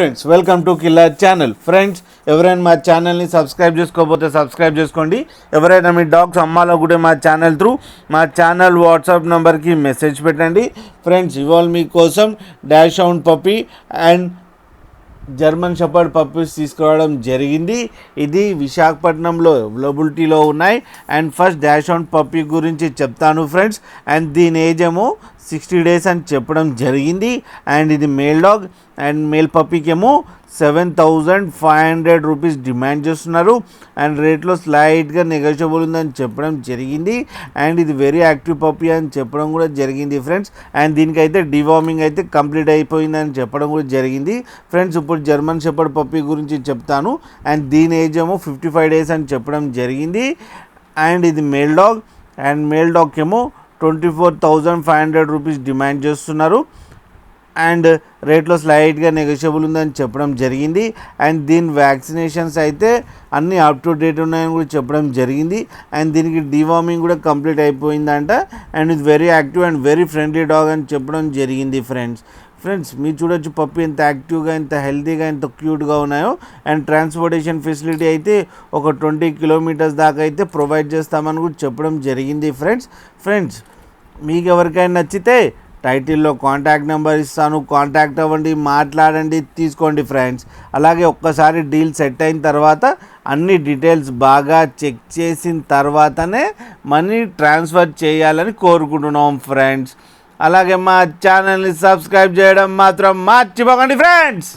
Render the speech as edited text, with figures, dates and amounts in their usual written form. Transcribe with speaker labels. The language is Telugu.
Speaker 1: Friends, welcome to killer channel. Friends, ఎవరైనా మా ఛానల్ని సబ్స్క్రైబ్ చేసుకోకపోతే సబ్స్క్రైబ్ చేసుకోండి. ఎవరైనా మీ డాగ్స్ అమ్మాలనుకుంటే మా ఛానల్ త్రూ మా ఛానల్ వాట్సాప్ నెంబర్కి మెసేజ్ పెట్టండి. ఫ్రెండ్స్, ఇవాళ మీకోసం dash hound puppy and German shepherd puppies తీసుకురావడం జరిగింది. ఇది విశాఖపట్నంలో అవైలబిలిటీలో ఉన్నాయి. And first dash hound puppy గురించి చెప్తాను ఫ్రెండ్స్. అండ్ దీని ఏజ్ ఏమో 60 days అని చెప్పడం జరిగింది. అండ్ ఇది మేల్ డాగ్ అండ్ మేల్ పప్పీకి ఏమో 7,500 రూపీస్ డిమాండ్ చేస్తున్నారు. అండ్ రేట్లో స్లైట్గా నెగోషియబుల్ ఉందని చెప్పడం జరిగింది. అండ్ ఇది వెరీ యాక్టివ్ పప్పీ అని చెప్పడం కూడా జరిగింది ఫ్రెండ్స్. అండ్ దీనికైతే డివార్మింగ్ అయితే కంప్లీట్ అయిపోయిందని చెప్పడం కూడా జరిగింది ఫ్రెండ్స్. ఇప్పుడు జర్మన్ షెపర్డ్ పప్పీ గురించి చెప్తాను. అండ్ దీని ఏజ్ ఏమో 55 days అని చెప్పడం జరిగింది. అండ్ ఇది మేల్ డాగ్ అండ్ మేల్ డాగ్కి ఏమో 24,500 రూపీస్ డిమాండ్ చేస్తున్నారు. అండ్ రేట్లో స్లైట్గా నెగోషియబుల్ ఉందని చెప్పడం జరిగింది. అండ్ దీని వ్యాక్సినేషన్స్ అయితే అన్నీ అప్ టు డేట్ ఉన్నాయని కూడా చెప్పడం జరిగింది. అండ్ దీనికి డివార్మింగ్ కూడా కంప్లీట్ అయిపోయిందంట. అండ్ ఇది very active and very friendly dog అని చెప్పడం జరిగింది ఫ్రెండ్స్, మీరు చూడొచ్చు పప్పి ఎంత యాక్టివ్గా, ఎంత హెల్తీగా, ఎంత క్యూట్గా ఉన్నాయో. అండ్ ట్రాన్స్పోర్టేషన్ ఫెసిలిటీ అయితే ఒక 20 kilometers దాకా అయితే ప్రొవైడ్ చేస్తామని కూడా చెప్పడం జరిగింది ఫ్రెండ్స్, మీకు ఎవరికైనా నచ్చితే టైటిల్లో కాంటాక్ట్ నెంబర్ ఇస్తాను, కాంటాక్ట్ అవ్వండి, మాట్లాడండి, తీసుకోండి ఫ్రెండ్స్. అలాగే ఒక్కసారి డీల్ సెట్ అయిన తర్వాత అన్ని డీటెయిల్స్ బాగా చెక్ చేసిన తర్వాతనే మనీ ట్రాన్స్ఫర్ చేయాలని కోరుకుంటున్నాం ఫ్రెండ్స్. అలాగే మా ఛానల్ని సబ్స్క్రైబ్ చేయడం మాత్రం మర్చిపోకండి ఫ్రెండ్స్.